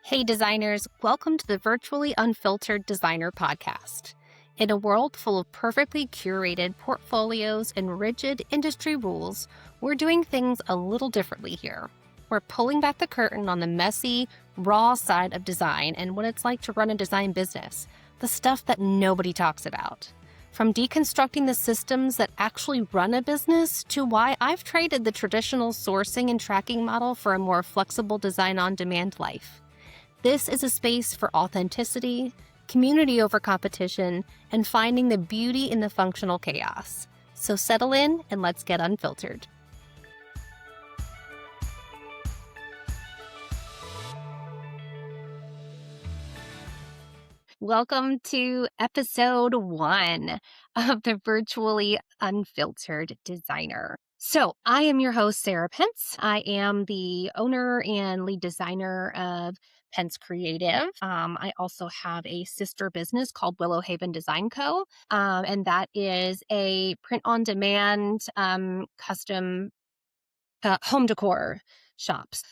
Hey designers, welcome to the Virtually Unfiltered Designer podcast. In a world full of perfectly curated portfolios and rigid industry rules, we're doing things a little differently here. We're pulling back the curtain on the messy, raw side of design and what it's like to run a design business, the stuff that nobody talks about. From deconstructing the systems that actually run a business to why I've traded the traditional sourcing and tracking model for a more flexible design on demand life. This is a space for authenticity, community over competition, and finding the beauty in the functional chaos. So settle in and let's get unfiltered. Welcome to episode 1 of the Virtually Unfiltered Designer. So I am your host, Sarah Pence. I am the owner and lead designer of Pence Creative. I also have a sister business called Willow Haven Design Co. And that is a print-on-demand custom home decor shops.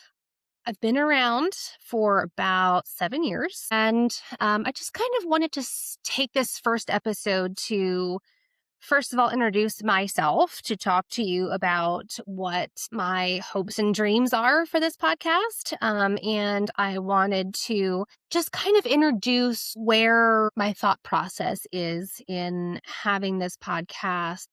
I've been around for about 7 years, and I just kind of wanted to take this first episode to, first of all, introduce myself, to talk to you about what my hopes and dreams are for this podcast. And I wanted to just kind of introduce where my thought process is in having this podcast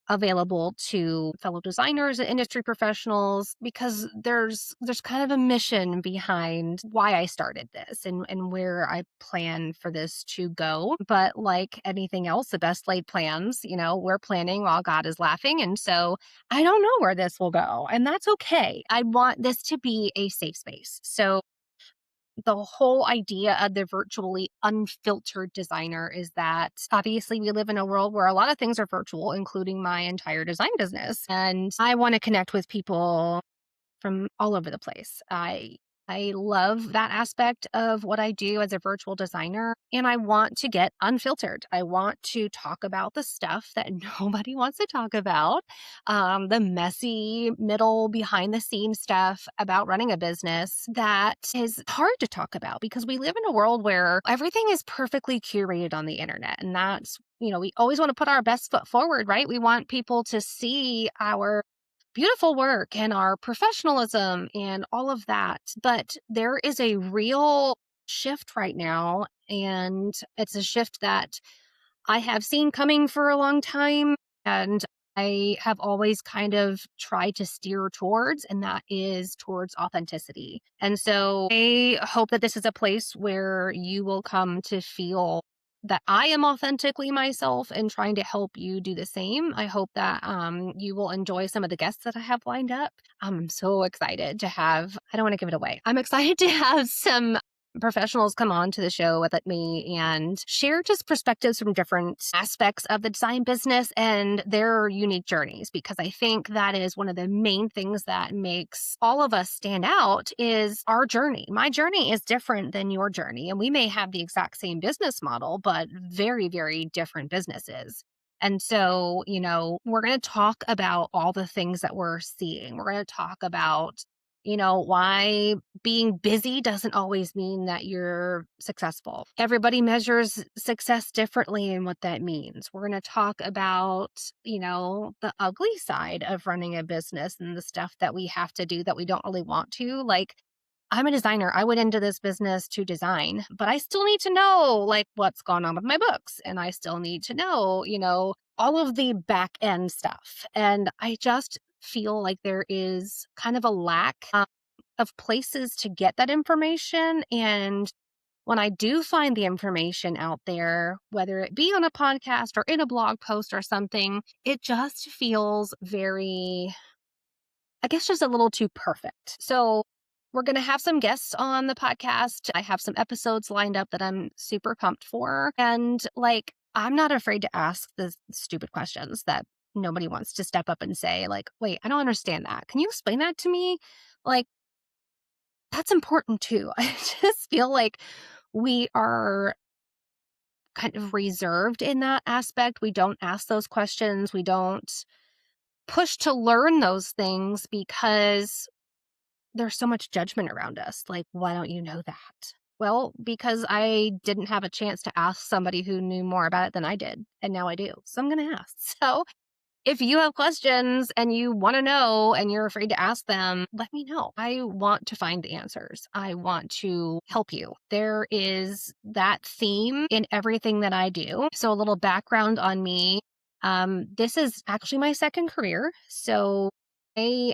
available to fellow designers and industry professionals, because there's kind of a mission behind why I started this and where I plan for this to go. But like anything else, the best laid plans, we're planning while God is laughing. And so I don't know where this will go, and that's okay. I want this to be a safe space. So the whole idea of the virtually unfiltered designer is that obviously we live in a world where a lot of things are virtual, including my entire design business. And I want to connect with people from all over the place. I love that aspect of what I do as a virtual designer, and I want to get unfiltered. I want to talk about the stuff that nobody wants to talk about, the messy middle behind the scenes stuff about running a business that is hard to talk about because we live in a world where everything is perfectly curated on the internet. And that's, we always want to put our best foot forward, right? We want people to see our beautiful work and our professionalism and all of that. But there is a real shift right now, and it's a shift that I have seen coming for a long time. And I have always kind of tried to steer towards, and that is towards authenticity. And so I hope that this is a place where you will come to feel that I am authentically myself and trying to help you do the same. I hope that you will enjoy some of the guests that I have lined up. I'm so excited to have, I don't want to give it away. I'm excited to have some professionals come on to the show with me and share just perspectives from different aspects of the design business and their unique journeys, because I think that is one of the main things that makes all of us stand out is our journey. My journey is different than your journey, and we may have the exact same business model, but very, very different businesses. And so, we're going to talk about all the things that we're seeing. We're going to talk about why being busy doesn't always mean that you're successful. Everybody measures success differently and what that means. We're going to talk about, the ugly side of running a business and the stuff that we have to do that we don't really want to. Like, I'm a designer. I went into this business to design, but I still need to know what's going on with my books. And I still need to know, all of the back end stuff. And I just feel like there is kind of a lack of places to get that information. And when I do find the information out there, whether it be on a podcast or in a blog post or something, it just feels very, I guess, just a little too perfect. So we're going to have some guests on the podcast. I have some episodes lined up that I'm super pumped for. And I'm not afraid to ask the stupid questions that nobody wants to step up and say, wait, I don't understand that. Can you explain that to me? That's important too. I just feel like we are kind of reserved in that aspect. We don't ask those questions. We don't push to learn those things because there's so much judgment around us. Like, why don't you know that? Well, because I didn't have a chance to ask somebody who knew more about it than I did. And now I do. So I'm going to ask. So if you have questions and you want to know and you're afraid to ask them, let me know. I want to find the answers. I want to help you. There is that theme in everything that I do. So, a little background on me. This is actually my second career. So, I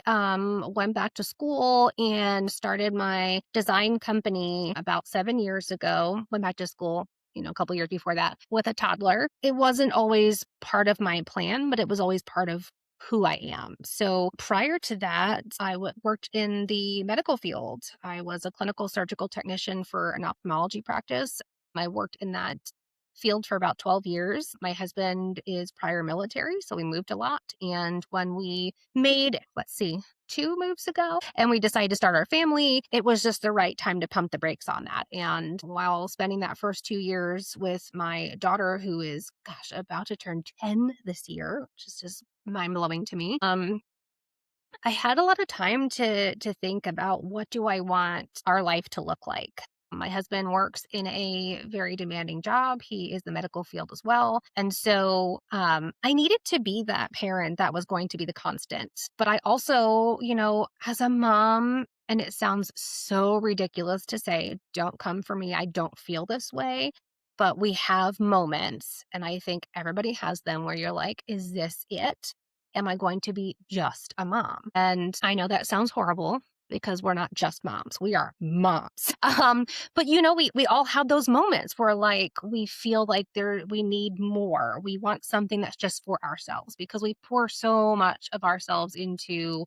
went back to school and started my design company about 7 years ago. Went back to school, a couple years before that with a toddler. It wasn't always part of my plan, but it was always part of who I am. So prior to that, I worked in the medical field. I was a clinical surgical technician for an ophthalmology practice. I worked in that field for about 12 years. My husband is prior military, so we moved a lot. And when we made, 2 moves ago, and we decided to start our family, it was just the right time to pump the brakes on that. And while spending that first 2 years with my daughter, who is, about to turn 10 this year, which is just mind blowing to me, I had a lot of time to think about what do I want our life to look like. My husband works in a very demanding job. He is the medical field as well. And so I needed to be that parent that was going to be the constant. But I also, as a mom, and it sounds so ridiculous to say, don't come for me. I don't feel this way. But we have moments, and I think everybody has them where you're like, is this it? Am I going to be just a mom? And I know that sounds horrible because we're not just moms. We are moms. But we all have those moments where like we feel like we need more. We want something that's just for ourselves because we pour so much of ourselves into,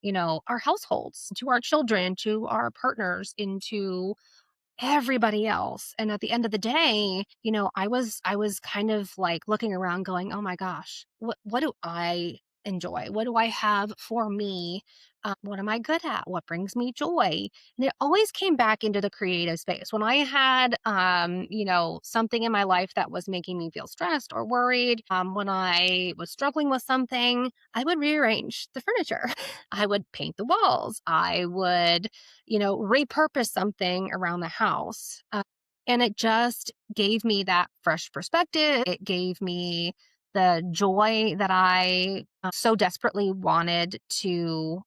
our households, to our children, to our partners, into everybody else. And at the end of the day, I was kind of like looking around going, "Oh my gosh, what do I enjoy? What do I have for me? What am I good at? What brings me joy?" And it always came back into the creative space. When I had something in my life that was making me feel stressed or worried, when I was struggling with something, I would rearrange the furniture. I would paint the walls. I would repurpose something around the house. And it just gave me that fresh perspective. It gave me the joy that I so desperately wanted to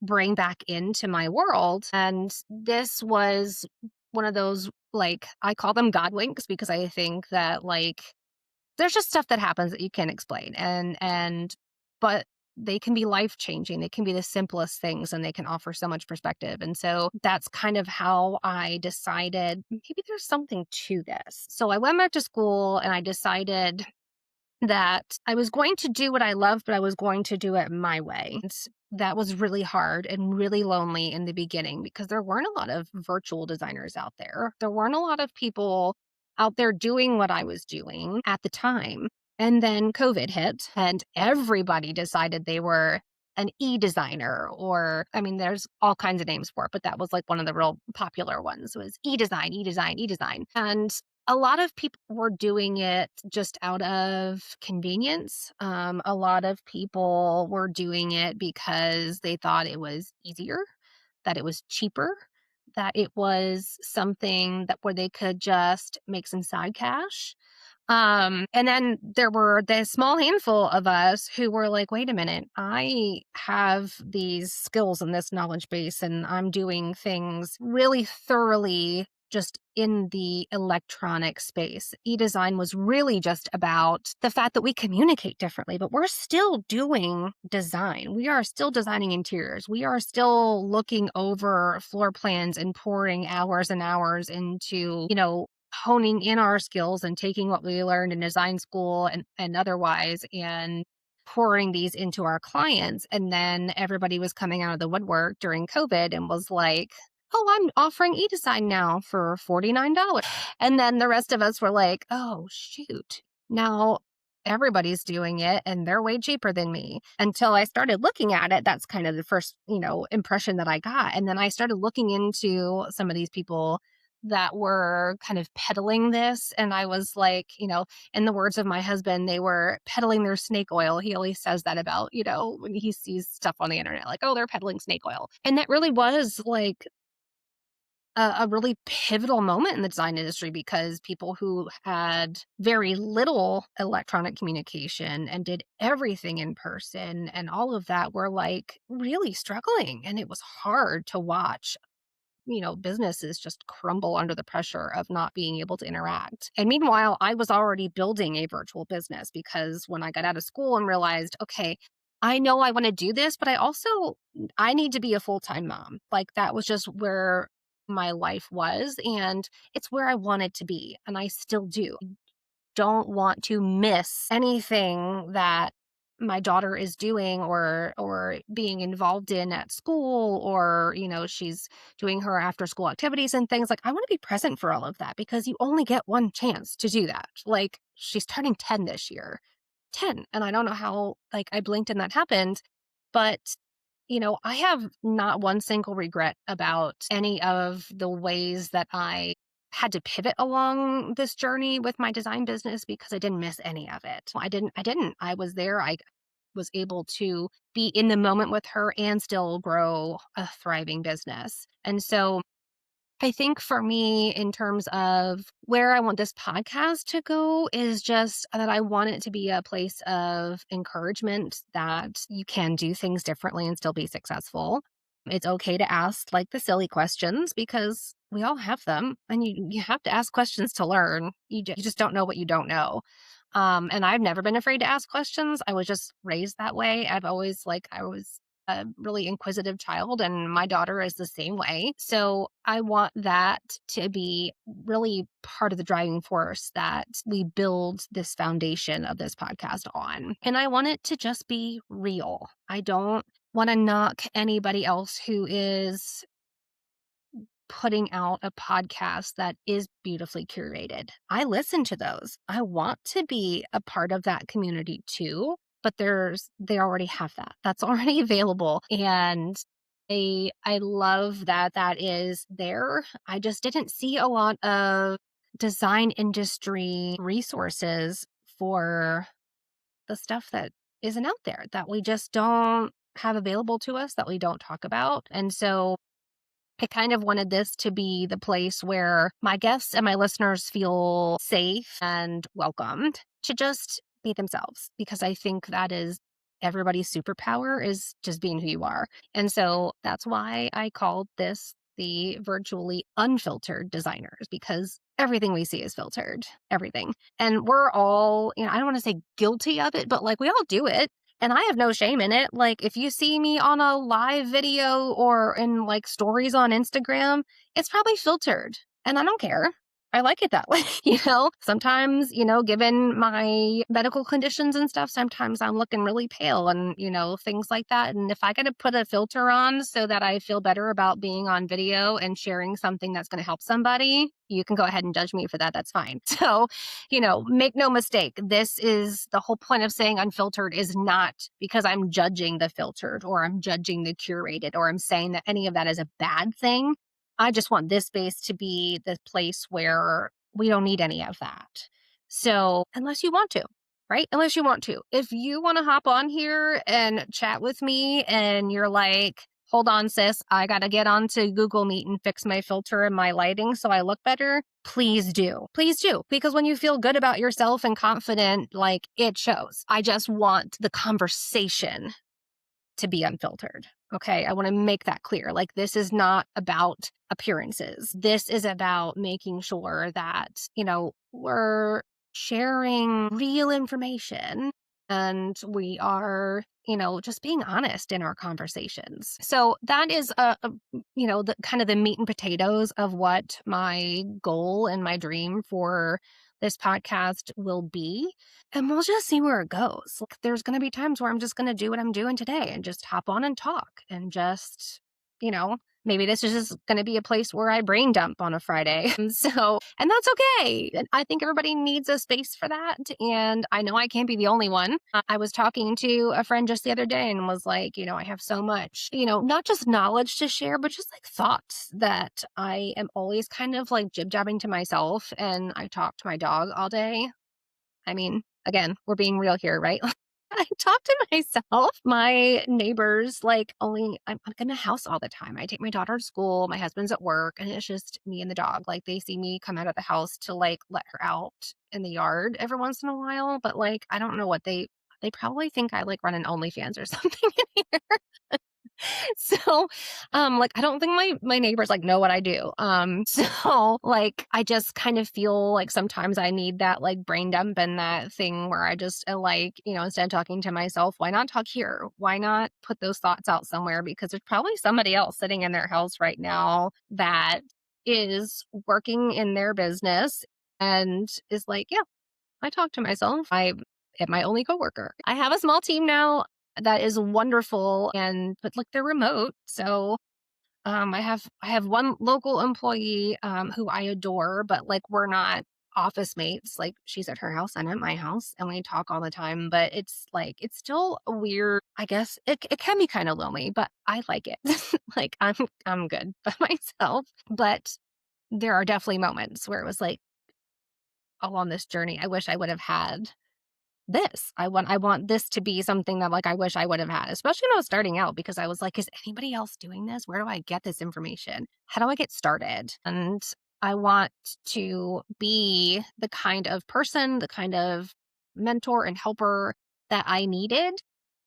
bring back into my world. And this was one of those, like, I call them God winks because I think that, like, there's just stuff that happens that you can't explain. But they can be life changing. They can be the simplest things and they can offer so much perspective. And so that's kind of how I decided maybe there's something to this. So I went back to school and I decided that I was going to do what I love, but I was going to do it my way. That was really hard and really lonely in the beginning because there weren't a lot of virtual designers out there. There weren't a lot of people out there doing what I was doing at the time. And then COVID hit and everybody decided they were an e-designer, or I mean there's all kinds of names for it, but that was like one of the real popular ones was e-design, e-design, e-design. And a lot of people were doing it just out of convenience. A lot of people were doing it because they thought it was easier, that it was cheaper, that it was something that where they could just make some side cash. And then there were this small handful of us who were like, wait a minute, I have these skills and this knowledge base, and I'm doing things really thoroughly just in the electronic space. E-design was really just about the fact that we communicate differently, but we're still doing design. We are still designing interiors. We are still looking over floor plans and pouring hours and hours into, honing in our skills and taking what we learned in design school and otherwise and pouring these into our clients. And then everybody was coming out of the woodwork during COVID and was like, oh, I'm offering e-design now for $49. And then the rest of us were like, oh, shoot. Now everybody's doing it and they're way cheaper than me. Until I started looking at it, that's kind of the first, impression that I got. And then I started looking into some of these people that were kind of peddling this. And I was like, in the words of my husband, they were peddling their snake oil. He always says that about, when he sees stuff on the internet, like, oh, they're peddling snake oil. And that really was like a really pivotal moment in the design industry because people who had very little electronic communication and did everything in person and all of that were like really struggling. And it was hard to watch businesses just crumble under the pressure of not being able to interact. And meanwhile, I was already building a virtual business because when I got out of school and realized, okay, I know I want to do this, but I need to be a full-time mom. Like that was just where my life was and it's where I wanted to be and I still do. Don't want to miss anything that my daughter is doing or being involved in at school or she's doing her after school activities and things like I want to be present for all of that because you only get one chance to do that. Like she's turning 10 this year. 10 and I don't know how like I blinked and that happened, but I have not one single regret about any of the ways that I had to pivot along this journey with my design business because I didn't miss any of it. I didn't. I was there. I was able to be in the moment with her and still grow a thriving business. And so I think for me, in terms of where I want this podcast to go, is just that I want it to be a place of encouragement that you can do things differently and still be successful. It's okay to ask like the silly questions because we all have them and you have to ask questions to learn. You just don't know what you don't know. And I've never been afraid to ask questions. I was just raised that way. I was a really inquisitive child, and my daughter is the same way. So I want that to be really part of the driving force that we build this foundation of this podcast on. And I want it to just be real. I don't want to knock anybody else who is putting out a podcast that is beautifully curated. I listen to those. I want to be a part of that community too, but they already have that. That's already available. And I love that that is there. I just didn't see a lot of design industry resources for the stuff that isn't out there that we just don't have available to us that we don't talk about. And so I kind of wanted this to be the place where my guests and my listeners feel safe and welcomed to just be themselves, because I think that is everybody's superpower is just being who you are. And so that's why I called this the virtually unfiltered designers, because everything we see is filtered, everything. And we're all, I don't want to say guilty of it, but like we all do it. And I have no shame in it. Like, if you see me on a live video or in like stories on Instagram, it's probably filtered. And I don't care. I like it that way. Sometimes, given my medical conditions and stuff, sometimes I'm looking really pale and, things like that. And if I got to put a filter on so that I feel better about being on video and sharing something that's going to help somebody, you can go ahead and judge me for that. That's fine. So, make no mistake. This is the whole point of saying unfiltered is not because I'm judging the filtered or I'm judging the curated or I'm saying that any of that is a bad thing. I just want this space to be the place where we don't need any of that. So, unless you want to, right? Unless you want to. If you want to hop on here and chat with me and you're like, hold on, sis, I got to get onto Google Meet and fix my filter and my lighting so I look better, please do. Please do. Because when you feel good about yourself and confident, like it shows. I just want the conversation to be unfiltered. Okay. I want to make that clear. Like, this is not about appearances. This is about making sure that, we're sharing real information and we are, just being honest in our conversations. So that is the kind of the meat and potatoes of what my goal and my dream for this podcast will be. And we'll just see where it goes. Like, there's going to be times where I'm just going to do what I'm doing today and just hop on and talk and just, maybe this is just going to be a place where I brain dump on a Friday. And that's okay. And I think everybody needs a space for that. And I know I can't be the only one. I was talking to a friend just the other day and was like, I have so much, not just knowledge to share, but just like thoughts that I am always kind of like jib jabbing to myself. And I talk to my dog all day. I mean, again, we're being real here, right? I talk to myself. My neighbors, like, I'm in the house all the time. I take my daughter to school, my husband's at work, and it's just me and the dog. Like, they see me come out of the house to like let her out in the yard every once in a while, but like, I don't know what they probably think I like run an OnlyFans or something in here. So, like, I don't think my neighbors like know what I do. So like, I just kind of feel like sometimes I need that like brain dump and that thing where I just like, instead of talking to myself, why not talk here? Why not put those thoughts out somewhere? Because there's probably somebody else sitting in their house right now that is working in their business and is like, yeah, I talk to myself. I am my only coworker. I have a small team now that is wonderful, but like they're remote. So I have one local employee who I adore, but like we're not office mates. Like she's at her house, I'm at my house, and we talk all the time. But it's like it's still a weird. I guess it can be kind of lonely, but I like it. Like I'm good by myself. But there are definitely moments where it was like along this journey, I wish I would have had this. I want this to be something that like I wish I would have had, especially when I was starting out because I was like, is anybody else doing this? Where do I get this information? How do I get started? And I want to be the kind of person, the kind of mentor and helper that I needed.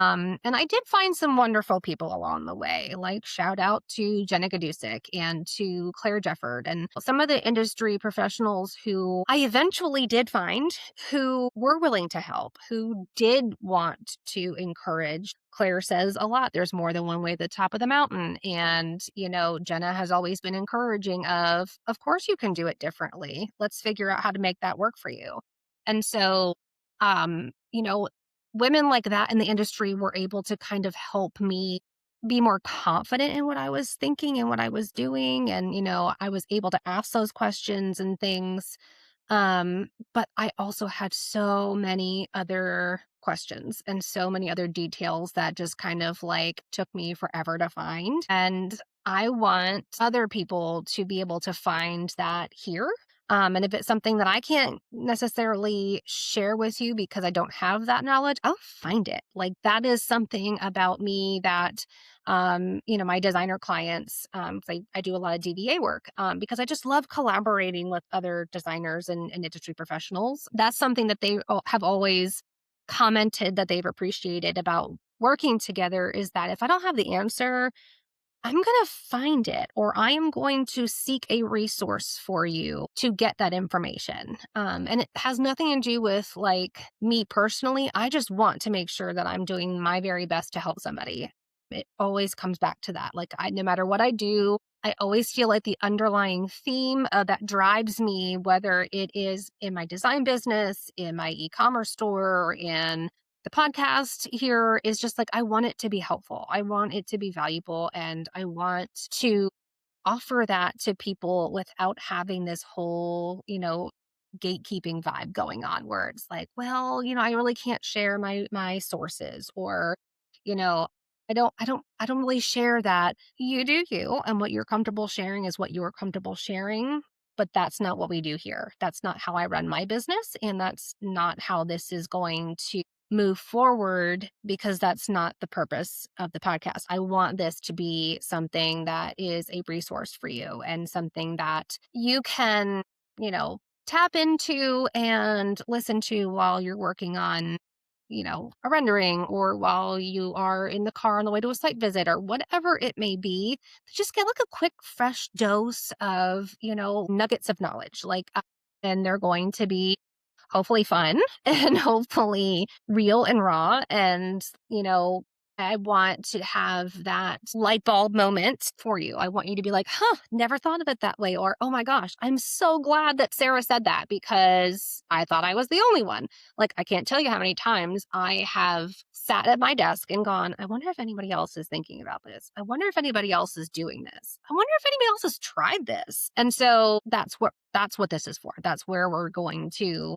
And I did find some wonderful people along the way, like shout out to Jenna Gadusick and to Claire Jefford and some of the industry professionals who I eventually did find who were willing to help, who did want to encourage. Claire says a lot, there's more than one way to the top of the mountain. And, Jenna has always been encouraging of course you can do it differently. Let's figure out how to make that work for you. And so, um, you know, women like that in the industry were able to kind of help me be more confident in what I was thinking and what I was doing. And, I was able to ask those questions and things. But I also had so many other questions and so many other details that just kind of like took me forever to find. And I want other people to be able to find that here. And if it's something that I can't necessarily share with you because I don't have that knowledge, I'll find it. Like that is something about me that, my designer clients, I do a lot of DBA work because I just love collaborating with other designers and industry professionals. That's something that they have always commented that they've appreciated about working together is that if I don't have the answer, I'm going to find it or I am going to seek a resource for you to get that information. And it has nothing to do with like me personally. I just want to make sure that I'm doing my very best to help somebody. It always comes back to that. Like no matter what I do, I always feel like the underlying theme that drives me, whether it is in my design business, in my e-commerce store, or in the podcast here is just like, I want it to be helpful. I want it to be valuable. And I want to offer that to people without having this whole, gatekeeping vibe going on where it's like, well, I really can't share my sources or, you know, I don't really share that. You do you, and what you're comfortable sharing is what you're comfortable sharing. But that's not what we do here. That's not how I run my business. And that's not how this is going to move forward because that's not the purpose of the podcast. I want this to be something that is a resource for you and something that you can, tap into and listen to while you're working on, a rendering or while you are in the car on the way to a site visit or whatever it may be. Just get like a quick, fresh dose of, nuggets of knowledge. And they're going to be hopefully fun and hopefully real and raw and, I want to have that light bulb moment for you. I want you to be like, never thought of it that way. Or, oh my gosh, I'm so glad that Sarah said that because I thought I was the only one. Like, I can't tell you how many times I have sat at my desk and gone, I wonder if anybody else is thinking about this. I wonder if anybody else is doing this. I wonder if anybody else has tried this. And so that's what this is for. That's where we're going to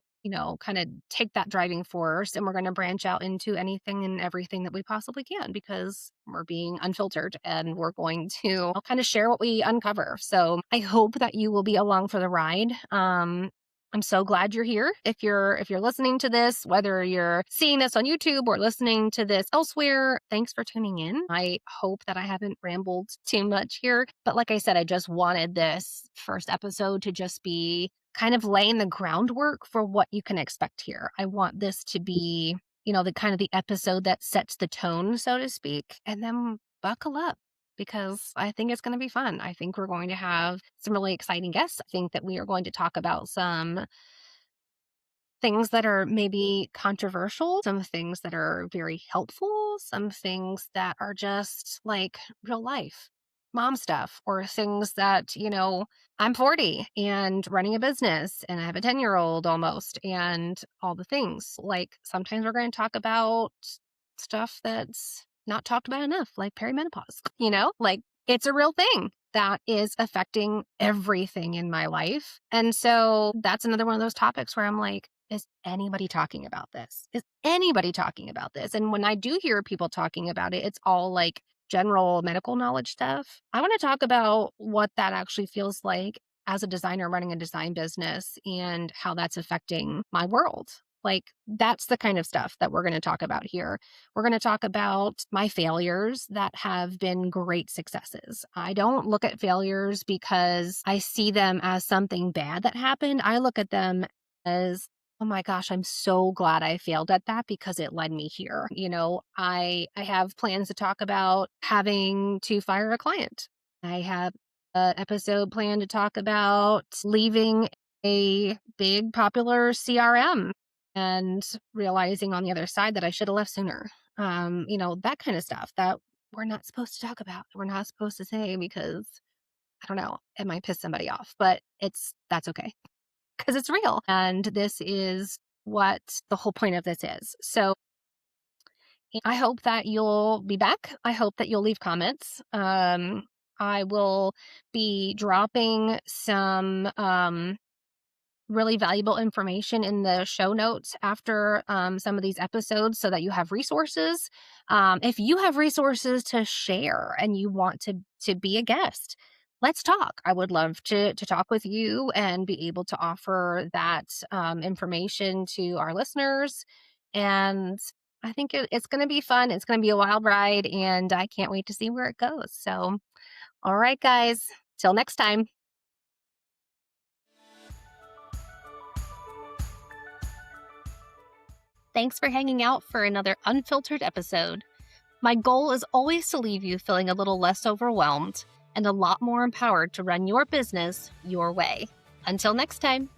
kind of take that driving force and we're going to branch out into anything and everything that we possibly can because we're being unfiltered and we're going to kind of share what we uncover. So I hope that you will be along for the ride. I'm so glad you're here. If you're listening to this, whether you're seeing this on YouTube or listening to this elsewhere, thanks for tuning in. I hope that I haven't rambled too much here. But like I said, I just wanted this first episode to just be kind of laying the groundwork for what you can expect here. I want this to be, the kind of the episode that sets the tone, so to speak, and then buckle up because I think it's going to be fun. I think we're going to have some really exciting guests. I think that we are going to talk about some things that are maybe controversial, some things that are very helpful, some things that are just like real life mom stuff, or things that, I'm 40 and running a business and I have a 10-year-old almost and all the things. Like sometimes we're going to talk about stuff that's not talked about enough, like perimenopause, like it's a real thing that is affecting everything in my life. And so that's another one of those topics where I'm like, is anybody talking about this? Is anybody talking about this? And when I do hear people talking about it, it's all like general medical knowledge stuff. I want to talk about what that actually feels like as a designer running a design business and how that's affecting my world. Like that's the kind of stuff that we're going to talk about here. We're going to talk about my failures that have been great successes. I don't look at failures because I see them as something bad that happened. I look at them as, oh my gosh, I'm so glad I failed at that because it led me here. I have plans to talk about having to fire a client. I have an episode planned to talk about leaving a big popular CRM and realizing on the other side that I should have left sooner. That kind of stuff that we're not supposed to talk about. We're not supposed to say because I don't know, it might piss somebody off, but that's okay because it's real. And this is what the whole point of this is. So I hope that you'll be back. I hope that you'll leave comments. I will be dropping some really valuable information in the show notes after some of these episodes so that you have resources. If you have resources to share and you want to be a guest, let's talk. I would love to talk with you and be able to offer that information to our listeners. And I think it's going to be fun. It's going to be a wild ride, and I can't wait to see where it goes. So, all right, guys, till next time. Thanks for hanging out for another unfiltered episode. My goal is always to leave you feeling a little less overwhelmed and a lot more empowered to run your business your way. Until next time.